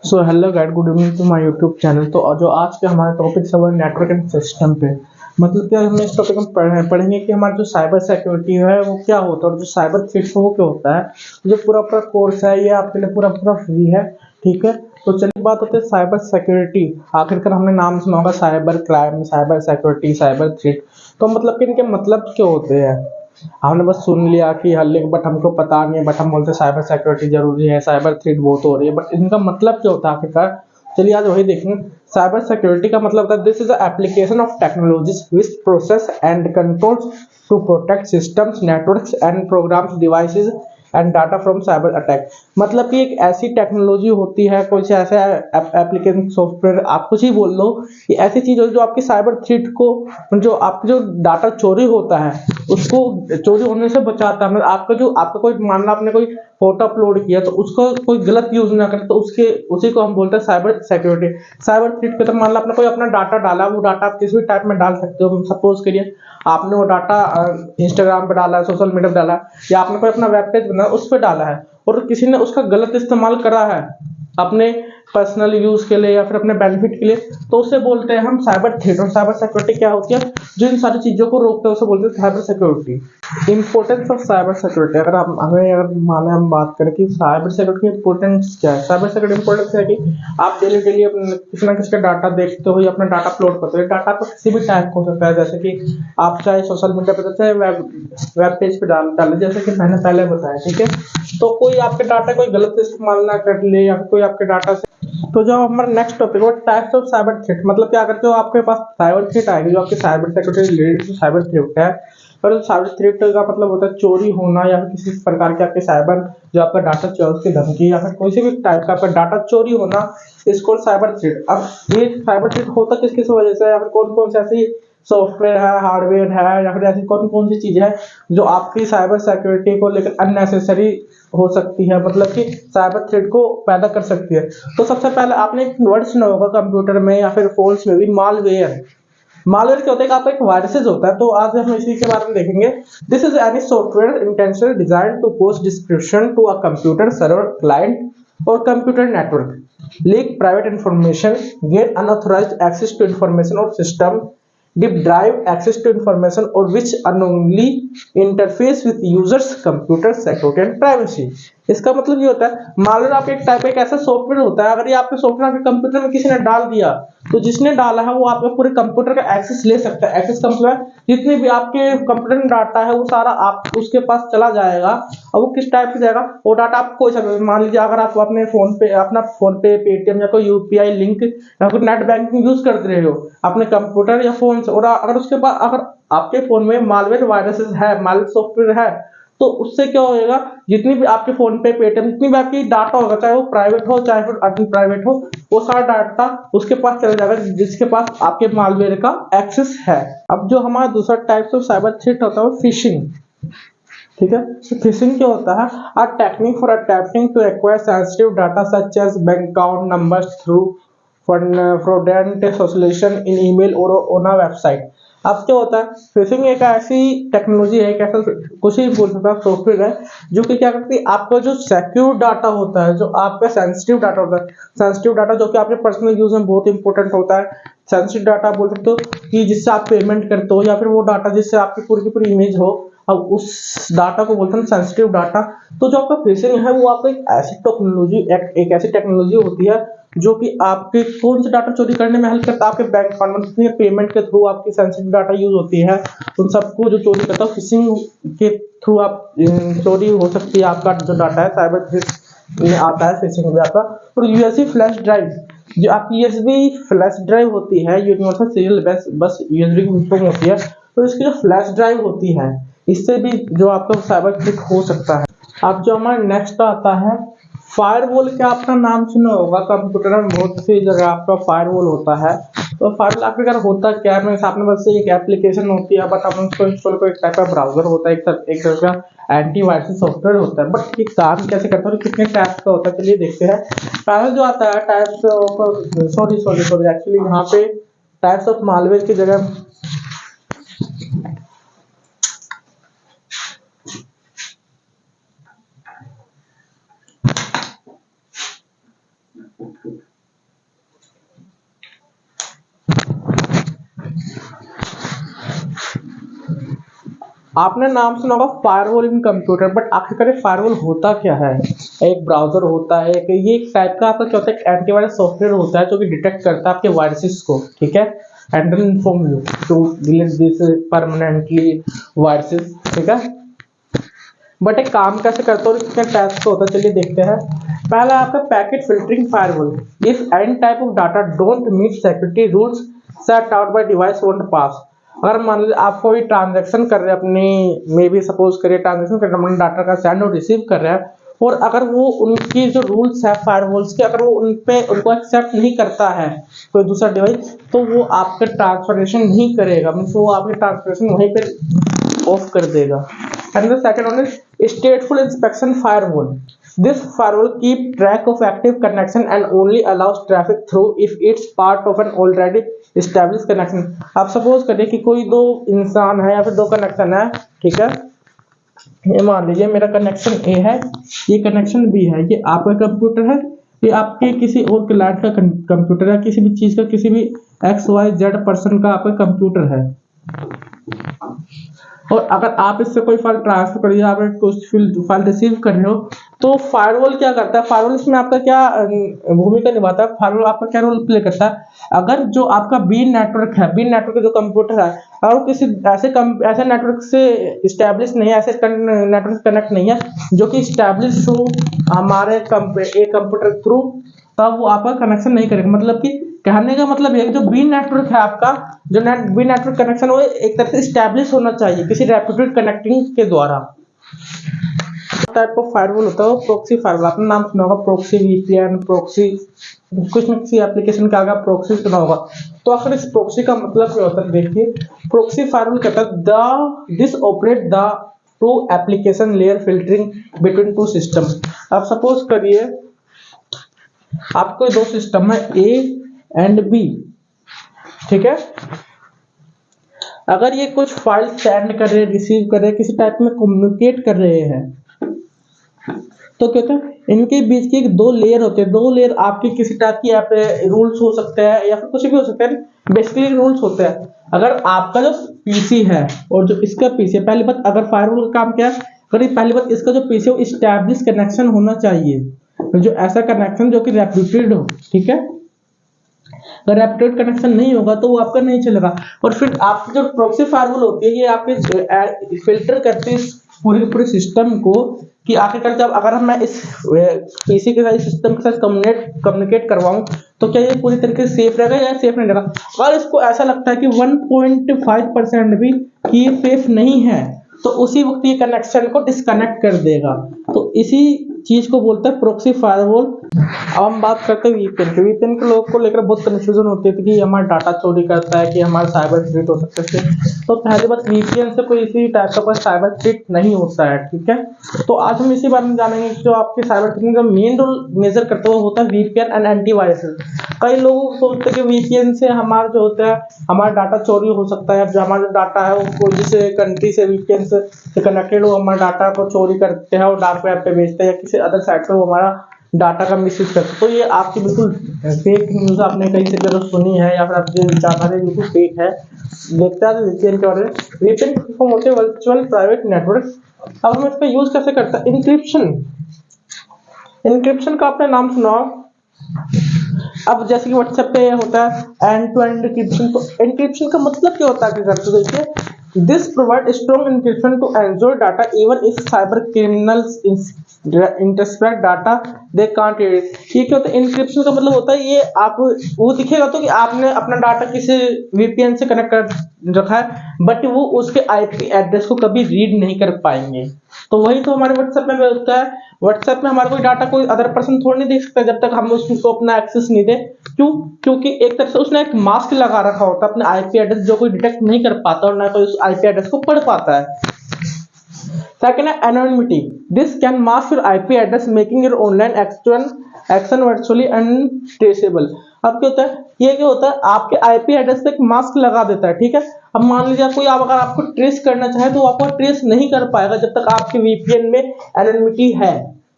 So hello guys, good evening to my YouTube channel. तो जो आज के हमारे टॉपिक है वो नेटवर्क एंड सिस्टम पे। मतलब क्या हम इस टॉपिक में पढ़ेंगे कि हमारा जो साइबर सिक्योरिटी है वो क्या होता है और जो साइबर थ्रेट है वो क्या होता है। जो पूरा पूरा कोर्स है ये आपके लिए पूरा पूरा फ्री है, ठीक है। तो चलिए बात होती है साइबर सिक्योरिटी। आखिरकार हमने नाम सुना होगा cyber crime, cyber security, cyber threat. तो मतलब कि इनके मतलब क्या होते हैं। हमने बस सुन लिया कि हल्ले, बट हमको पता नहीं है। बट हम बोलते हैं साइबर सिक्योरिटी जरूरी है, साइबर थ्रेट बहुत हो रही है, बट इनका मतलब क्या होता है आखिरकार। चलिए आज वही देखेंगे। साइबर सिक्योरिटी का मतलब होता है this is the application of technologies which process and controls to protect systems, networks and programs, devices and data from cyber attack. मतलब कि एक ऐसी टेक्नोलॉजी होती है, कोई से ऐसा एप्लीकेशन सॉफ्टवेयर आप कुछ ही बोल लो, ये ऐसी चीज होती है जो आपकी साइबर थ्रेट को, जो आपका जो डाटा चोरी होता है उसको चोरी होने से बचाता है। मतलब आपका कोई मान लो आपने कोई फोटो अपलोड किया तो उसको कोई गलत यूज ना करे, तो उसके उसी को हम बोलते हैं साइबर सिक्योरिटी। साइबर थ्रेट के तो मान लो आपने कोई अपना डाटा डाला, वो डाटा आप किसी भी टाइप में डाल सकते हो। सपोज करिए आपने वो डाटा इंस्टाग्राम पे डाला है, सोशल मीडिया पे डाला है, या आपने कोई अपना वेब पेज बना उस पर डाला है और किसी ने उसका गलत इस्तेमाल करा है अपने पर्सनल यूज के लिए या फिर अपने बेनिफिट के लिए, तो उसे बोलते हैं हम साइबर थ्रेट। और साइबर सिक्योरिटी क्या होती है, जो इन सारी चीजों को रोकते हैं उसे बोलते हैं cyber security. Importance of cyber security, अगर आप हमें अगर माने हम बात करें कि साइबर सिक्योरिटी की इंपॉर्टेंस क्या है। साइबर सिक्योरिटी इंपॉर्टेंस है कि आप डेली डेली अपने किसी ना किसी का डाटा देखते हो या अपना डाटा अपलोड करते हो। डाटा तो किसी भी टाइप का हो सकता है, जैसे कि आप चाहे सोशल मीडिया पे, जैसे वेब पेज पे डाले, जैसे कि मैंने पहले बताया, ठीक है। तो कोई आपके डाटा कोई गलत इस्तेमाल ना कर ले या फिर कोई आपके डाटा से। तो जो हमारा नेक्स्ट टॉपिक है टाइप्स ऑफ साइबर थ्रेट। मतलब क्या, अगर जो आपके पास साइबर थ्रेट आएगी, जो आपकी cyber security related cyber threat है, और साइबर थ्रेट का मतलब होता है चोरी होना या फिर किसी प्रकार के आपके साइबर जो आपका डाटा चोरी की धमकी या फिर कोई भी टाइप का आपका डाटा चोरी होना, इसको साइबर थ्रेट। अब ये साइबर थ्रेट होता किस किस वजह से या फिर कौन कौन सी ऐसी सॉफ्टवेयर है, हार्डवेयर है, या फिर ऐसी कौन कौन सी चीजें हैं जो आपकी साइबर सिक्योरिटी को लेकर अननेसेसरी हो सकती है, मतलब कि साइबर थ्रेट को पैदा कर सकती है। तो सबसे पहले आपने एक वर्ड सुना होगा कंप्यूटर में या फिर फोन्स में भी, मालवेयर। मालवेयर क्या होता है कि आपका एक वायरसेस होता है। तो आज हम इसी के बारे में देखेंगे। This is any software intentionally design to post description to a computer server client और computer network, leak private information, get unauthorised access to information of system, deprive access to information or which unknowingly interface with users computer security and privacy। इसका मतलब ये होता है, मान लो आप एक type एक ऐसा सॉफ्टवेयर होता है, अगर ये आपके सॉफ्टवेयर आपके कंप्यूटर में किसी ने डाल दिया, तो जिसने डाला है वो आपके पूरे कंप्यूटर का एक्सेस ले सकता है। एक्सेस का मतलब जितने भी आपके कंप्यूटर में डाटा है वो सारा आप उसके पास चला जाएगा। और वो किस टाइप से जाएगा, वो डाटा आप कोई सा, मान लीजिए अगर आप अपने फोन पे पेटीएम या कोई यूपीआई लिंक या फिर नेट बैंकिंग यूज करते रहे हो अपने कंप्यूटर या फोन से, और अगर उसके बाद अगर आपके फोन में मालवेयर वायरसेस है, मालवेयर सॉफ्टवेयर है, तो उससे क्या होएगा, जितनी भी आपके फोन पे पेटीएम जितनी भी आपकी डाटा होगा, चाहे वो प्राइवेट हो चाहे फिर अनप्राइवेट हो, वो सारा डाटा उसके पास चला जाएगा जिसके पास आपके मालवेयर का एक्सेस है। अब जो हमारा दूसरा टाइप ऑफ साइबर थ्रेट होता है फिशिंग, ठीक है। तो फिशिंग क्या होता है, a technique for attempting to acquire sensitive data such as bank account numbers through fraudulent solution in email और on a website। अब क्या होता है, फिशिंग एक ऐसी टेक्नोलॉजी है, एक ऐसा कुछ ही बोल सकता है सॉफ्टवेयर है जो कि क्या करती है, आपका जो सिक्योर डाटा होता है, जो आपका सेंसिटिव डाटा होता है, सेंसिटिव डाटा जो कि आपके पर्सनल यूज में बहुत इंपॉर्टेंट होता है। सेंसिटिव डाटा बोल सकते हो कि जिससे आप पेमेंट करते हो, या फिर वो डाटा जिससे आपकी पूरी की पूरी इमेज हो, अब उस डाटा को बोलते हैं सेंसिटिव डाटा। तो जो आपका फिशिंग है वो आपको एक ऐसी टेक्नोलॉजी एक ऐसी टेक्नोलॉजी होती है जो कि आपके कौन से डाटा चोरी करने में हेल्प करता है, आपके बैंक अकाउंट में पेमेंट के थ्रू आपकी सेंसिटिव डाटा यूज होती है, उन सबको जो चोरी करता है फिशिंग के थ्रू आप चोरी हो सकती है। आपका जो डाटा है साइबर थ्रेट में आता है फिशिंग में आपका। और यूएसबी फ्लैश ड्राइव, जो आपकी यूएसबी फ्लैश ड्राइव होती है, यूनिवर्सल सीरियल बस यूएसबी की फॉर्म होती है, तो इसकी जो फ्लैश ड्राइव होती है इससे भी जो आपका साइबर थ्रेट हो सकता है। अब जो हमारा नेक्स्ट आता है फायरवॉल, क्या आपका नाम सुना होगा, कंप्यूटर में बहुत सी जगह आपका फायरवॉल होता है। तो फायरवॉल आखिरकार होता क्या है, मैं आपने बस एक एप्लीकेशन होती है, बट अपन उसको इंस्टॉल को एक टाइप का ब्राउजर होता है, एक तरह का एंटीवायरस सॉफ्टवेयर होता है। बट ये काम कैसे करता है और कितने टाइप्स का होता है, चलिए देखते हैं। पहले जो आता है टाइप्स ऑफ सॉरी एक्चुअली यहाँ पे टाइप्स ऑफ मालवेयर की जगह आपने नाम सुना होगा फायरवॉल इन कंप्यूटर, बट आखिरकार फायरवॉल होता क्या है? एक ब्राउजर होता है, ये एक टाइप का आपका क्या होता है, एंटीवायरस सॉफ्टवेयर होता है जो कि डिटेक्ट करता है आपके वायरसेस को, ठीक है, and then inform you to delete this permanently viruses, ठीक है। बट एक काम कैसे करता है और कितने टाइप्स का होता है, चलिए देखते हैं। पहला आपका packet filtering firewall, if any type of data don't meet security rules set out by device won't pass. अगर मान लीजिए आप कोई ट्रांजैक्शन कर रहे हैं अपनी, मे बी सपोज करिए ट्रांजैक्शन कर रहे हैं, अपने डाटा का सेंड और रिसीव कर रहे हैं, और अगर वो उनकी जो रूल्स है फायरवॉल्स के, अगर वो उनको एक्सेप्ट नहीं करता है कोई दूसरा डिवाइस, तो वो आपका ट्रांसफरेशन नहीं करेगा, मीन्स वो आपके ट्रांसफरेशन वहीं पे ऑफ कर देगा। And the second one is stateful inspection firewall. This firewall keep track of active connection and only allows traffic through if it's part of an already established connection. आप सपोज करिए कि कोई दो इंसान है या फिर दो कनेक्शन है, ठीक है, ये मान लीजिए मेरा कनेक्शन ए है, ये कनेक्शन बी है, ये आपका कंप्यूटर है, ये आपके किसी और क्लाइंट का कंप्यूटर है, किसी भी चीज का, किसी भी XYZ पर्सन का आपका कंप्यूटर है। और अगर आप इससे कोई फाइल ट्रांसफर कर रहे हो, आप कुछ फाइल रिसीव कर रहे हो, तो फायरवॉल क्या करता है, फायरवॉल इसमें आपका क्या भूमिका निभाता है, फायरवॉल आपका क्या रोल प्ले करता है? अगर जो आपका बी नेटवर्क है, बी नेटवर्क जो कंप्यूटर है, अगर किसी ऐसे नेटवर्क से इस्टेब्लिश नहीं है, ऐसे नेटवर्क कनेक्ट नहीं है जो कि इस्टेब्लिश हो हमारे कंप्यूटर थ्रू, तब वो आपका कनेक्शन नहीं करेगा। मतलब कि कहने का मतलब है जो बी नेटवर्क है आपका, जो बी नेटवर्क कनेक्शन वो एक तरह से इस्टेब्लिश होना चाहिए किसी रेप्यूटेड कनेक्टिंग के द्वारा। टाइप ऑफ फायरवॉल होता है प्रॉक्सी फायरवॉल, आपने नाम सुना होगा, प्रॉक्सी, वीपीएन, प्रॉक्सी, कुछ न किसी एप्लीकेशन का आगे प्रॉक्सी सुना होगा। तो आखिर इस प्रॉक्सी का मतलब क्या होता है, देखिए प्रॉक्सी फायरवॉल कहता है this operate the two application layer filtering between two system. अब सपोज करिए आपको दो सिस्टम है ए एंड बी, ठीक है, अगर ये कुछ फाइल सेंड कर रहे हैं, रिसीव कर रहे हैं, किसी टाइप में कम्युनिकेट कर रहे हैं, तो क्या होता है, इनके बीच की एक दो लेयर होते हैं, दो लेयर आपके किसी टाइप की यहाँ पे रूल्स हो सकते हैं या फिर कुछ भी हो सकते हैं, बेसिकली रूल्स होते हैं। अगर आपका जो पीसी है और जो इसका पीसी है, पहली बात अगर फायरवॉल का काम क्या है, अगर पहली बात इसका जो पीसी है वो इस्टेब्लिश कनेक्शन होना चाहिए, जो ऐसा कनेक्शन जो कि रेप्यूटेड हो, ठीक है, अगर रेप्यूटेड कनेक्शन नहीं होगा तो वो आपका नहीं चलेगा। और फिर आपकी जो प्रॉक्सी फायरवॉल होती है, ये आपके फिल्टर करते हैं पूरे सिस्टम को, कि आखिरकार जब अगर मैं इस पीसी के साथ सिस्टम के साथ कम्युनिकेट करवाऊं तो क्या ये पूरी तरीके से सेफ रहेगा या सेफ नहीं रहेगा। अगर इसको ऐसा लगता है कि 1.5% भी कि ये सेफ नहीं है, तो उसी वक्त ये कनेक्शन को डिस्कनेक्ट कर देगा। तो इसी चीज को बोलते हैं प्रॉक्सी फायरवॉल। अब हम बात करते हैं वीपीएन के। वीपीएन के लोग को लेकर बहुत कंफ्यूजन होती है कि हमारा डाटा चोरी करता है, कि हमारा साइबर थ्रेट हो सकता है। तो पहली बात, वीपीएन से कोई इसी टाइप का कोई साइबर थ्रेट नहीं होता है, ठीक है। तो आज हम इसी बारे में जानेंगे कि जो आपके साइबर थ्रेट का मेन रोल मेजर करता है वो होता है वीपीएन एंड एंटीवायरस। कई लोग सोचते हैं कि वीपीएन से हमारा जो होता है हमारा डाटा चोरी हो सकता है, जो हमारा डाटा है वो जिस कंट्री से वीपीएन से कनेक्टेड हो, हमारे डाटा को चोरी करते हैं और डार्क वेब पे बेचते हैं या किसी अदर साइट पे वो हमारा डाटा का मिसयूज करते हैं। तो ये आपकी बिल्कुल फेक न्यूज़ आपने कहीं से जरूर सुनी है या फिर आप जो विचारधारा बिल्कुल फेक है। देखते हैं वीपीएन के बारे में। वीपीएन फॉर्म होते हैं वर्चुअल प्राइवेट नेटवर्क। अब हम इसका यूज कैसे करते हैं? इंक्रिप्शन का आपने नाम सुना। अब जैसे कि व्हाट्सएप पे होता है एंड टू एंड इंक्रिप्शन, तो इंक्रिप्शन का मतलब क्या होता है? देखिए, this provide strong encryption to ensure data even if cyber criminals intercept data they can't read it। ये क्या होता है? इंक्रिप्शन का मतलब होता है ये आप वो दिखेगा तो कि आपने अपना डाटा किसी वीपीएन से कनेक्ट कर रखा है, बट वो उसके आईपी एड्रेस को कभी रीड नहीं कर पाएंगे। तो वही तो हमारे व्हाट्सएप में होता है। व्हाट्सएप में हमारा कोई डाटा कोई अदर पर्सन थोड़ा नहीं देख सकता जब तक हम उसको अपना एक्सेस नहीं दे। क्यों? क्योंकि एक तरह से उसने एक मास्क लगा रखा होता है अपने आईपी एड्रेस, जो कोई डिटेक्ट नहीं कर पाता और ना कोई उस आईपी एड्रेस को पढ़ पाता है। सेकंड है anonymity. This can mask your IP address making your online action virtually untraceable. अब क्या होता है? ये क्या होता है, आपके आईपी एड्रेस पे एक मास्क लगा देता है, ठीक है। अब मान लीजिए कोई अगर आपको ट्रेस करना चाहे तो आपको ट्रेस नहीं कर पाएगा जब तक आपके वीपीएन में एनोनिमिटी है।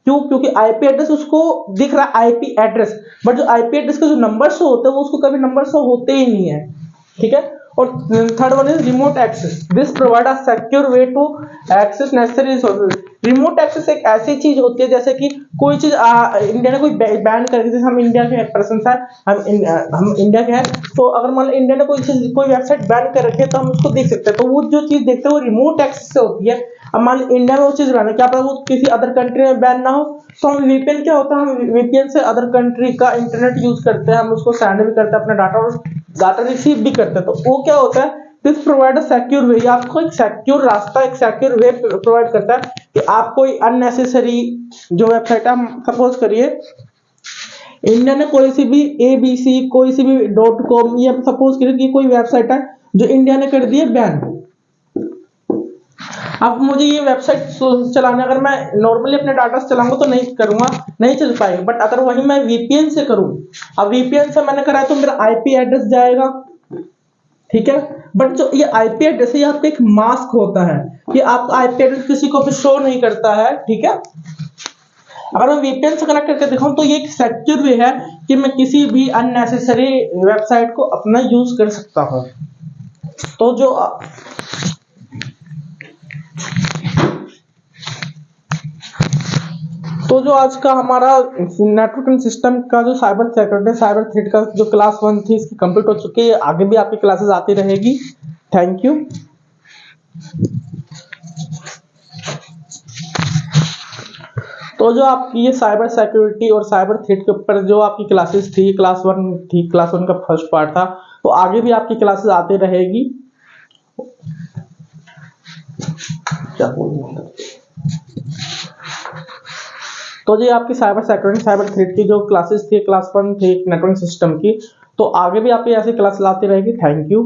क्यों? क्योंकि आईपी एड्रेस उसको दिख रहा है आईपी एड्रेस, बट जो आईपी एड्रेस का जो नंबर शो होता है वो उसको कभी नंबर शो होते ही नहीं है, ठीक है। और third one is remote access, this provide a secure way to access necessary resources. Remote access एक ऐसी चीज होती है जैसे कि कोई चीज इंडिया ने कोई बैन कर दी, जैसे हम इंडिया के पर्सन है, हम इंडिया के हैं, तो अगर मान लो इंडिया ने कोई चीज कोई वेबसाइट बैन कर रखी है तो हम उसको देख सकते हैं, तो वो जो चीज देखते हैं वो रिमोट एक्सेस से होती है। अब मान लो इंडिया में वो चीज बैन है, क्या पता वो किसी अदर कंट्री में बैन ना हो, तो हम वीपीएन क्या होता है, हम वीपीएन से अदर कंट्री का इंटरनेट यूज करते हैं, हम उसको सेंड भी करते हैं अपना डाटा और डाटा रिसीव भी करते हैं, तो वो क्या होता है, दिस प्रोवाइड अ सिक्योर वे, आपको एक सिक्योर रास्ता, एक सिक्योर वे प्रोवाइड करता है कि आप कोई अननेसेसरी जो वेबसाइट है, सपोज करिए इंडिया ने कोई सी भी एबीसी कोई सी भी .com या सपोज करिए कि कोई वेबसाइट है जो इंडिया ने कर दी है बैन। अब मुझे ये वेबसाइट चलाने, अगर मैं नॉर्मली अपने डाटा से चलाऊंगा तो नहीं करूंगा, नहीं चल पाएगा, बट अगर वही मैं वीपीएन से करूं, अब वीपीएन से मैंने करा तो मेरा आईपी एड्रेस जाएगा, ठीक है, बट जो ये आईपी एड्रेस है ये आपका एक मास्क होता है, ये आपका आईपी एड्रेस किसी को भी शो नहीं करता है, ठीक है। अगर मैं वीपीएन से कनेक्ट करके दिखाऊं तो ये एक सिक्योर वे है कि मैं किसी भी अननेसेसरी वेबसाइट को अपना यूज कर सकता हूं। तो जो आज का हमारा नेटवर्किंग सिस्टम का जो साइबर सिक्योरिटी साइबर थ्रेट का जो क्लास 1 थी इसकी कंप्लीट हो चुकी है, आगे भी आपकी क्लासेस आती रहेगी। Thank you. तो जो आपकी ये साइबर सिक्योरिटी और साइबर थ्रेट के ऊपर जो आपकी क्लासेस थी, क्लास 1 थी, क्लास 1 का फर्स्ट पार्ट था, तो आगे भी आपकी क्लासेस आती रहेगी। क्या बोलूं, तो ये आपकी साइबर सिक्योरिटी साइबर थ्रेट की जो क्लासेस थी, क्लास 1 थी नेटवर्किंग सिस्टम की, तो आगे भी आपकी ऐसी क्लास लाती रहेगी। Thank you.